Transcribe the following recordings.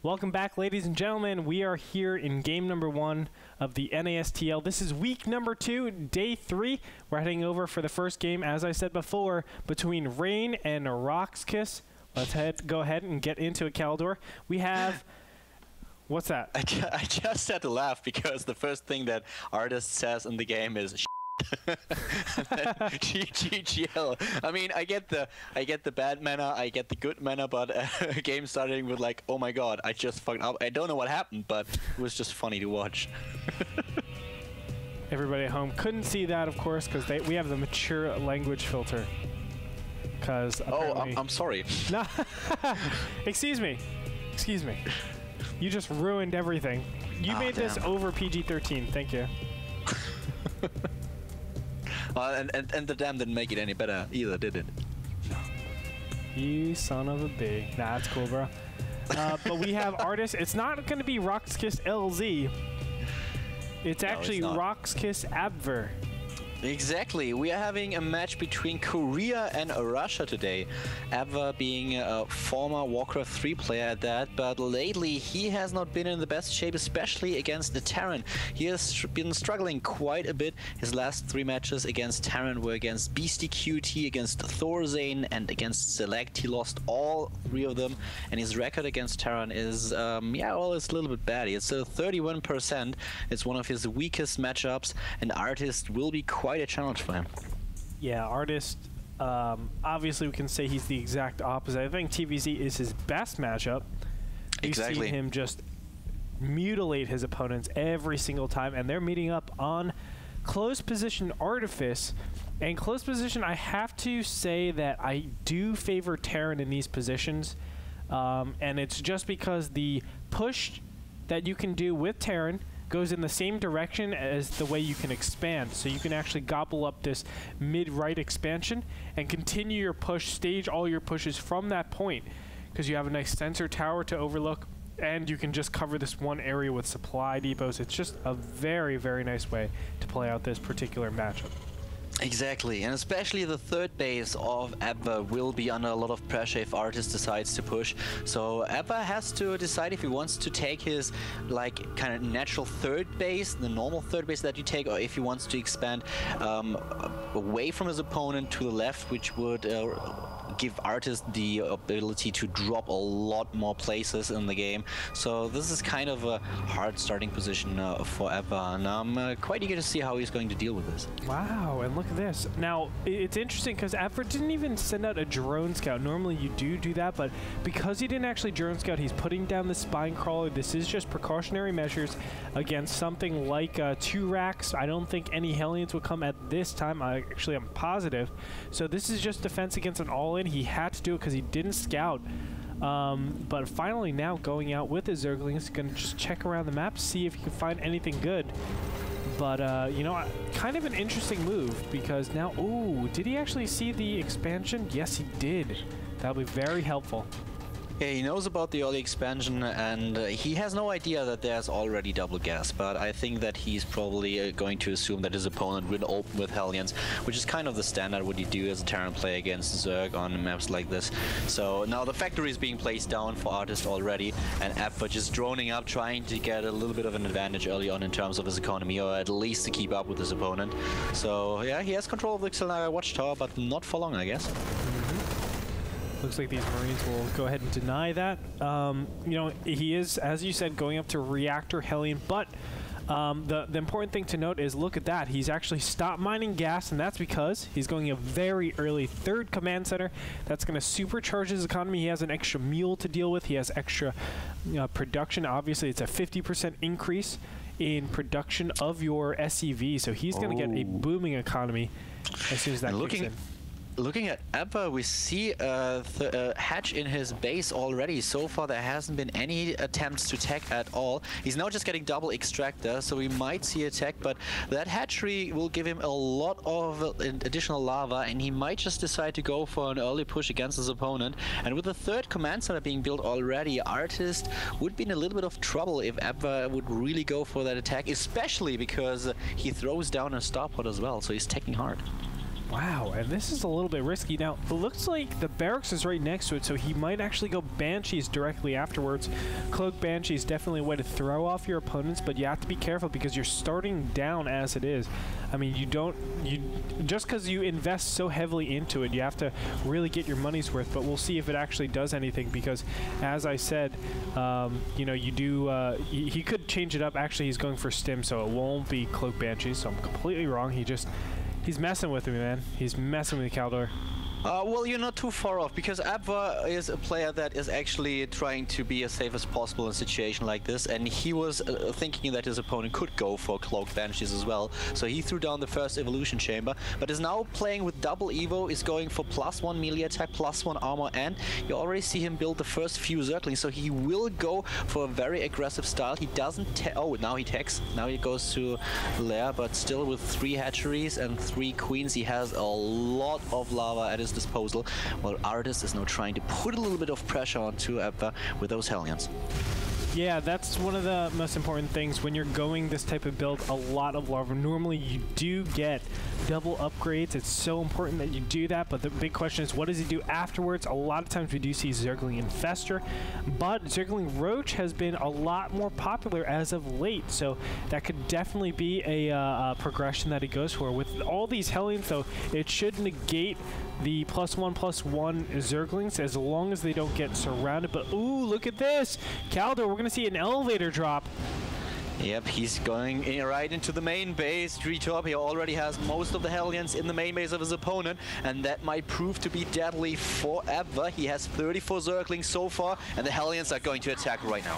Welcome back, ladies and gentlemen. We are here in game number 1 of the NASTL. This is week number 2, day 3. We're heading over for the first game, as I said before, between Rain and Rox.Kis. Let's go ahead and get into it, Khaldor. We have... What's that? I just had to laugh because the first thing that Artist says in the game is GGL. I mean, I get the bad mana, I get the good mana, but a game starting with like, oh my god, I just fucked up. I don't know what happened, but it was just funny to watch. Everybody at home couldn't see that, of course, because we have the mature language filter. Because I'm sorry. No, excuse me. You just ruined everything. You made this over PG-13. Thank you. And the damn didn't make it any better either, did it? No. You son of a b. Nah, that's cool, bro. But we have artists. It's not going to be Rox.Kis LZ. It's actually Rox.Kis Abver. Exactly. We are having a match between Korea and Russia today. Abver being a former Warcraft 3 player at that, but lately he has not been in the best shape, especially against the Terran. He has been struggling quite a bit. His last 3 matches against Terran were against Beastie QT, against Thorzane, and against Select. He lost all 3 of them, and his record against Terran is, well, it's a little bit bad. It's 31%. It's one of his weakest matchups, and Artist will be quite a challenge for him. Yeah, Artist, obviously we can say he's the exact opposite. I think TVZ is his best matchup. Exactly. We've seen him just mutilate his opponents every single time, and they're meeting up on close position Artifice. And close position, I have to say that I do favor Terran in these positions, and it's just because the push that you can do with Terran goes in the same direction as the way you can expand. So you can actually gobble up this mid-right expansion and continue your push, stage all your pushes from that point, because you have a nice sensor tower to overlook, and you can just cover this one area with supply depots. It's just a very, very nice way to play out this particular matchup. Exactly, and especially the third base of Abver will be under a lot of pressure if Artist decides to push. So Abver has to decide if he wants to take his like kind of natural third base, the normal third base that you take, or if he wants to expand away from his opponent to the left, which would give Artist the ability to drop a lot more places in the game. So this is kind of a hard starting position for Abver, and I'm quite eager to see how he's going to deal with this. Wow, and look at this. Now, it's interesting because Abver didn't even send out a drone scout. Normally you do that, but because he didn't actually drone scout, he's putting down the spine crawler. This is just precautionary measures against something like 2 racks. I don't think any Hellions will come at this time. Actually, I'm positive. So this is just defense against an all-in. He had to do it because he didn't scout. But finally now going out with his Zergling, he's going to just check around the map, see if he can find anything good. But, you know, kind of an interesting move because now, ooh, did he actually see the expansion? Yes, he did. That'll be very helpful. Yeah, he knows about the early expansion, and he has no idea that there's already double gas, but I think that he's probably going to assume that his opponent will open with Hellions, which is kind of the standard what you do as a Terran player against Zerg on maps like this. So now the factory is being placed down for Artist already, and Abver just droning up, trying to get a little bit of an advantage early on in terms of his economy, or at least to keep up with his opponent. So yeah, he has control of the Xel'Naga Watchtower, but not for long, I guess. Looks like these Marines will go ahead and deny that. You know, he is, as you said, going up to Reactor Hellion, but the important thing to note is, look at that. He's actually stopped mining gas, and that's because he's going a very early 3rd command center. That's going to supercharge his economy. He has an extra mule to deal with. He has extra production. Obviously, it's a 50% increase in production of your SEV, so he's going to get a booming economy as soon as that kicks in. Looking at Abver, we see a hatch in his base already. So far, there hasn't been any attempts to attack at all. He's now just getting double extractor, so we might see attack, but that hatchery will give him a lot of additional lava, and he might just decide to go for an early push against his opponent. And with the 3rd command center being built already, Artist would be in a little bit of trouble if Abver would really go for that attack, especially because he throws down a starport as well, so he's taking hard. Wow, and this is a little bit risky. Now, it looks like the barracks is right next to it, so he might actually go Banshees directly afterwards. Cloak Banshee is definitely a way to throw off your opponents, but you have to be careful because you're starting down as it is. I mean, just because you invest so heavily into it, you have to really get your money's worth, but we'll see if it actually does anything because, as I said, you know, he could change it up. Actually, he's going for Stim, so it won't be Cloak Banshee, so I'm completely wrong. He's messing with me, man. He's messing with Khaldor. Well, you're not too far off because Abva is a player that is actually trying to be as safe as possible in a situation like this, and he was thinking that his opponent could go for Cloak Banshees as well. So he threw down the first evolution chamber, but is now playing with double Evo, is going for +1 melee attack, +1 armor, and you already see him build the first few Zerglings, so he will go for a very aggressive style. He doesn't oh, now he techs. Now he goes to Lair, but still with 3 hatcheries and 3 queens, he has a lot of lava at his disposal, while Artis is now trying to put a little bit of pressure onto Abba with those Hellions. Yeah, that's one of the most important things when you're going this type of build, a lot of lava. Normally you do get double upgrades. It's so important that you do that, but the big question is what does he do afterwards? A lot of times we do see Zergling Infestor, but Zergling Roach has been a lot more popular as of late, so that could definitely be a progression that he goes for. With all these Hellions, though, it should negate the +1/+1 Zerglings as long as they don't get surrounded. But ooh, look at this! Khaldor, we're gonna see an elevator drop. Yep, he's going right into the main base. Gretorp, he already has most of the Hellions in the main base of his opponent, and that might prove to be deadly for Abva. He has 34 Zerglings so far, and the Hellions are going to attack right now.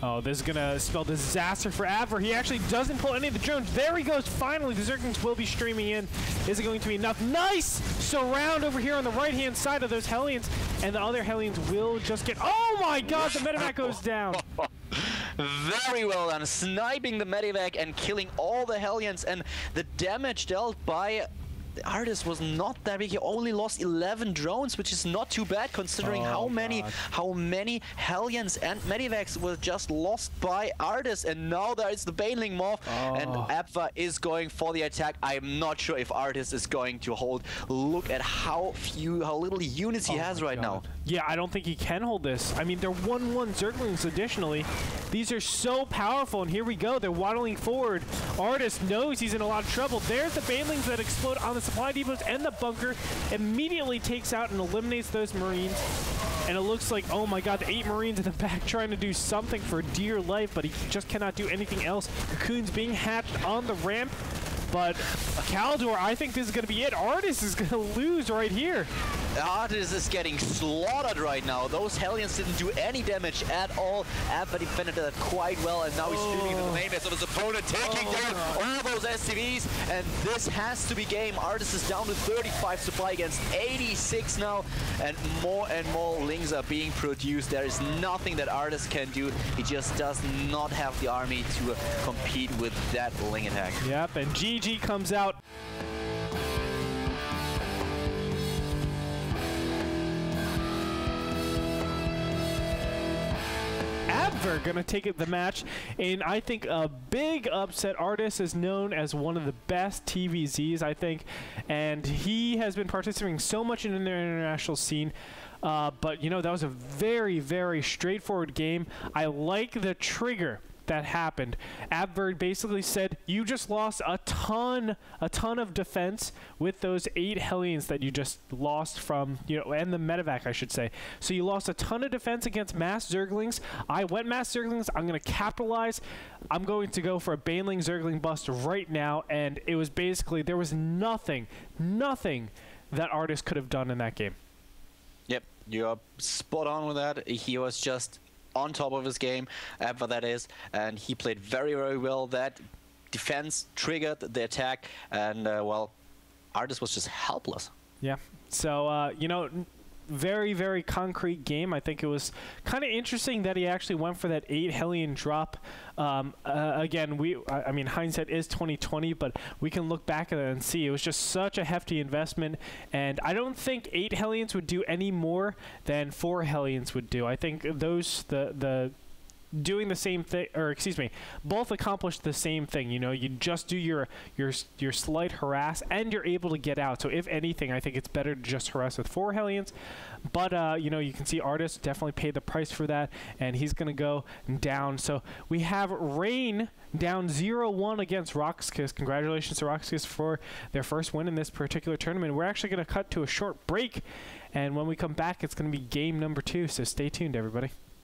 Oh, this is going to spell disaster for Abver. He actually doesn't pull any of the drones. There he goes. Finally, the Zerglings will be streaming in. Is it going to be enough? Nice surround over here on the right-hand side of those Hellions, and the other Hellions will just get... Oh, my God, the medevac goes down. Very well done. Sniping the medevac and killing all the Hellions, and the damage dealt by... The Artist was not that big. He only lost 11 drones, which is not too bad considering how many Hellions and Medivacs were just lost by Artist. And now there is the Baneling Morph, and Abva is going for the attack. I am not sure if Artist is going to hold. Look at how little units he has right now. Yeah, I don't think he can hold this. I mean, they're 1/1 Zerglings additionally. These are so powerful, and here we go. They're waddling forward. Artist knows he's in a lot of trouble. There's the Banelings that explode on the supply depots, and the bunker immediately takes out and eliminates those Marines. And it looks like, oh my God, the 8 Marines in the back trying to do something for dear life, but he just cannot do anything else. Cocoons being hatched on the ramp. But Khaldor, I think this is going to be it. Artist is going to lose right here. Artist is getting slaughtered right now. Those Hellions didn't do any damage at all. Abba defended that quite well, and now he's streaming into the main base of his opponent, taking down all those SCVs. And this has to be game. Artist is down to 35 supply against 86 now, and more Lings are being produced. There is nothing that Artist can do. He just does not have the army to compete with that Ling attack. Yep, and GG comes out. Abver gonna take the match in, I think, a big upset. Artist is known as one of the best TVZs, I think, and he has been participating so much in the international scene. But, you know, that was a very, very straightforward game. I like the trigger that happened. Abver basically said, you just lost a ton of defense with those 8 Hellions that you just lost from, you know, and the medevac, I should say. So you lost a ton of defense against mass Zerglings. I went mass Zerglings. I'm going to capitalize. I'm going to go for a Baneling Zergling bust right now, and it was basically, there was nothing that Artist could have done in that game. Yep, you're spot on with that. He was just on top of his game, Abva that is, and he played very, very well. That defense triggered the attack, and well, Artist was just helpless. Yeah. So, you know, very, very concrete game. I think it was kind of interesting that he actually went for that 8 Hellion drop. Again, I mean, hindsight is 2020, but we can look back at it and see it was just such a hefty investment. And I don't think 8 Hellions would do any more than 4 Hellions would do. I think those the doing the same thing, or excuse me, both accomplish the same thing. You know, you just do your slight harass, and you're able to get out. So if anything, I think it's better to just harass with 4 Hellions. But you know, you can see Artist definitely paid the price for that, and he's gonna go down. So we have Rain down 0-1 against Rox.Kis. Congratulations to Rox.Kis for their first win in this particular tournament. We're actually gonna cut to a short break, and when we come back, it's gonna be game number 2. So stay tuned, everybody.